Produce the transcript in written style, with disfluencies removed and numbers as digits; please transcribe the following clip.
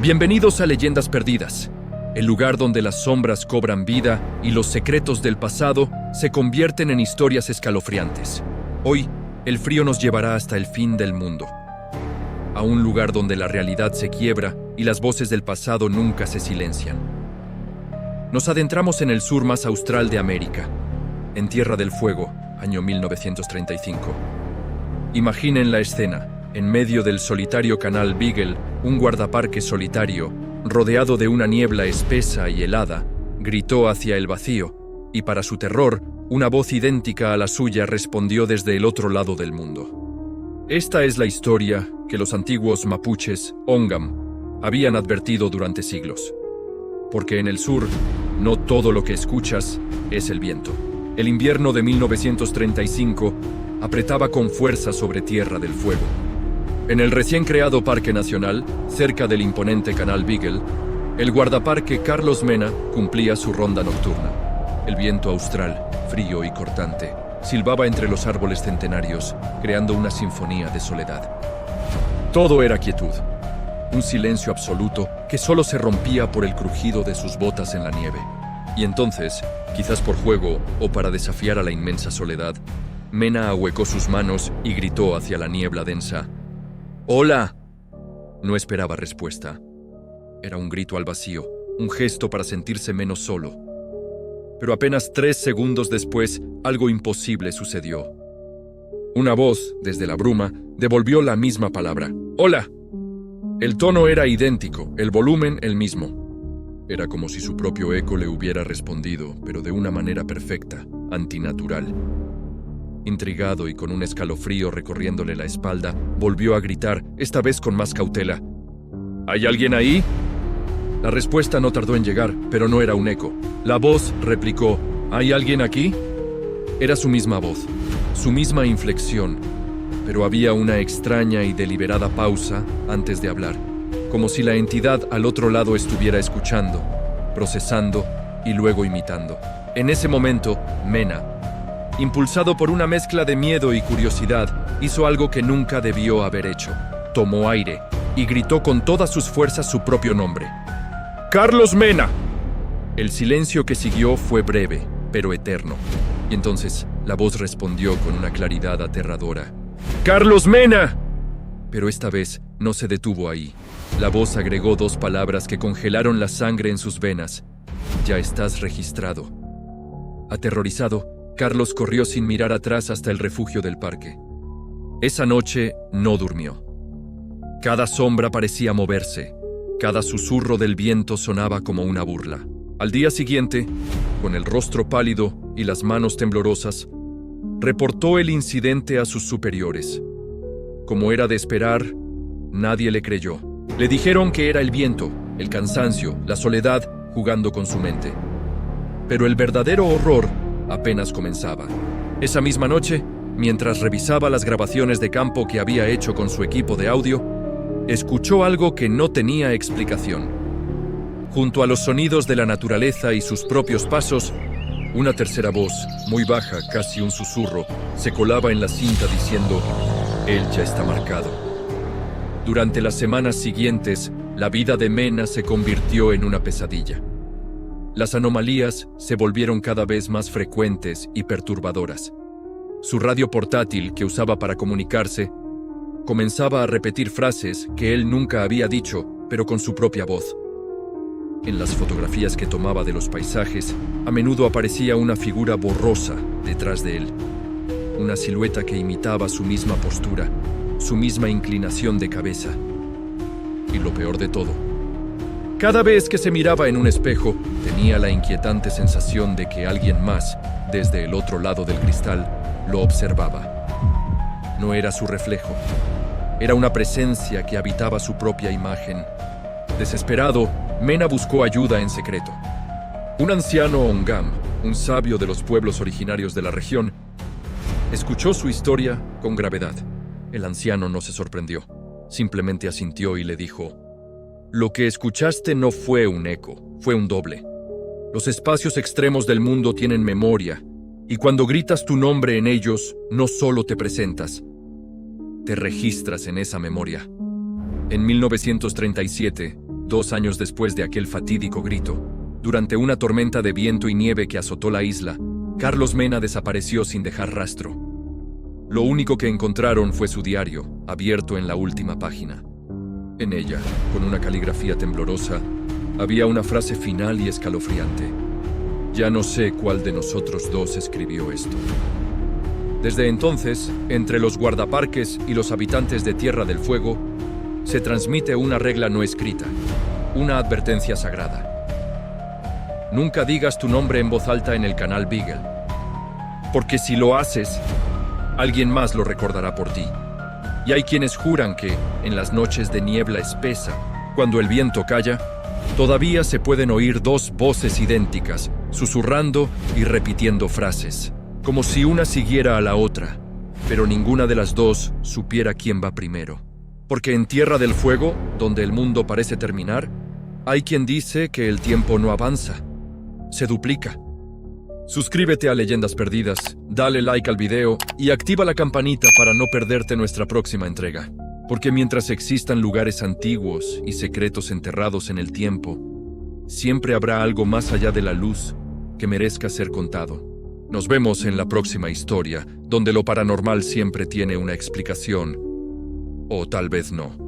Bienvenidos a Leyendas Perdidas, el lugar donde las sombras cobran vida y los secretos del pasado se convierten en historias escalofriantes. Hoy, el frío nos llevará hasta el fin del mundo, a un lugar donde la realidad se quiebra y las voces del pasado nunca se silencian. Nos adentramos en el sur más austral de América, en Tierra del Fuego, año 1935. Imaginen la escena. En medio del solitario canal Beagle, un guardaparques solitario, rodeado de una niebla espesa y helada, gritó hacia el vacío, y para su terror, una voz idéntica a la suya respondió desde el otro lado del mundo. Esta es la historia que los antiguos mapuches, Ongam, habían advertido durante siglos. Porque en el sur, no todo lo que escuchas es el viento. El invierno de 1935 apretaba con fuerza sobre Tierra del Fuego. En el recién creado Parque Nacional, cerca del imponente canal Beagle, el guardaparque Carlos Mena cumplía su ronda nocturna. El viento austral, frío y cortante, silbaba entre los árboles centenarios, creando una sinfonía de soledad. Todo era quietud, un silencio absoluto que solo se rompía por el crujido de sus botas en la nieve. Y entonces, quizás por juego o para desafiar a la inmensa soledad, Mena ahuecó sus manos y gritó hacia la niebla densa: ¡Hola! No esperaba respuesta. Era un grito al vacío, un gesto para sentirse menos solo. Pero apenas 3 segundos después, algo imposible sucedió. Una voz, desde la bruma, devolvió la misma palabra: ¡Hola! El tono era idéntico, el volumen el mismo. Era como si su propio eco le hubiera respondido, pero de una manera perfecta, antinatural. Intrigado y con un escalofrío recorriéndole la espalda, volvió a gritar, esta vez con más cautela: ¿Hay alguien ahí? La respuesta no tardó en llegar, pero no era un eco. La voz replicó: ¿Hay alguien aquí? Era su misma voz, su misma inflexión, pero había una extraña y deliberada pausa antes de hablar, como si la entidad al otro lado estuviera escuchando, procesando y luego imitando. En ese momento, Mena, impulsado por una mezcla de miedo y curiosidad, hizo algo que nunca debió haber hecho. Tomó aire y gritó con todas sus fuerzas su propio nombre: ¡Carlos Mena! El silencio que siguió fue breve, pero eterno. Y entonces la voz respondió con una claridad aterradora: ¡Carlos Mena! Pero esta vez no se detuvo ahí. La voz agregó 2 palabras que congelaron la sangre en sus venas: ya estás registrado. Aterrorizado, Carlos corrió sin mirar atrás hasta el refugio del parque. Esa noche no durmió. Cada sombra parecía moverse, cada susurro del viento sonaba como una burla. Al día siguiente, con el rostro pálido y las manos temblorosas, reportó el incidente a sus superiores. Como era de esperar, nadie le creyó. Le dijeron que era el viento, el cansancio, la soledad jugando con su mente. Pero el verdadero horror apenas comenzaba. Esa misma noche, mientras revisaba las grabaciones de campo que había hecho con su equipo de audio, escuchó algo que no tenía explicación. Junto a los sonidos de la naturaleza y sus propios pasos, una tercera voz, muy baja, casi un susurro, se colaba en la cinta diciendo: «Él ya está marcado». Durante las semanas siguientes, la vida de Mena se convirtió en una pesadilla. Las anomalías se volvieron cada vez más frecuentes y perturbadoras. Su radio portátil, que usaba para comunicarse, comenzaba a repetir frases que él nunca había dicho, pero con su propia voz. En las fotografías que tomaba de los paisajes, a menudo aparecía una figura borrosa detrás de él. Una silueta que imitaba su misma postura, su misma inclinación de cabeza. Y lo peor de todo, cada vez que se miraba en un espejo, tenía la inquietante sensación de que alguien más, desde el otro lado del cristal, lo observaba. No era su reflejo, era una presencia que habitaba su propia imagen. Desesperado, Mena buscó ayuda en secreto. Un anciano Ongam, un sabio de los pueblos originarios de la región, escuchó su historia con gravedad. El anciano no se sorprendió, simplemente asintió y le dijo: «Lo que escuchaste no fue un eco, fue un doble. Los espacios extremos del mundo tienen memoria, y cuando gritas tu nombre en ellos, no solo te presentas, te registras en esa memoria». En 1937, 2 años después de aquel fatídico grito, durante una tormenta de viento y nieve que azotó la isla, Carlos Mena desapareció sin dejar rastro. Lo único que encontraron fue su diario, abierto en la última página. En ella, con una caligrafía temblorosa, había una frase final y escalofriante. Ya no sé cuál de nosotros dos escribió esto. Desde entonces, entre los guardaparques y los habitantes de Tierra del Fuego, se transmite una regla no escrita, una advertencia sagrada. Nunca digas tu nombre en voz alta en el canal Beagle, porque si lo haces, alguien más lo recordará por ti. Y hay quienes juran que, en las noches de niebla espesa, cuando el viento calla, todavía se pueden oír dos voces idénticas, susurrando y repitiendo frases, como si una siguiera a la otra, pero ninguna de las dos supiera quién va primero. Porque en Tierra del Fuego, donde el mundo parece terminar, hay quien dice que el tiempo no avanza, se duplica. Suscríbete a Leyendas Perdidas, dale like al video y activa la campanita para no perderte nuestra próxima entrega. Porque mientras existan lugares antiguos y secretos enterrados en el tiempo, siempre habrá algo más allá de la luz que merezca ser contado. Nos vemos en la próxima historia, donde lo paranormal siempre tiene una explicación, o tal vez no.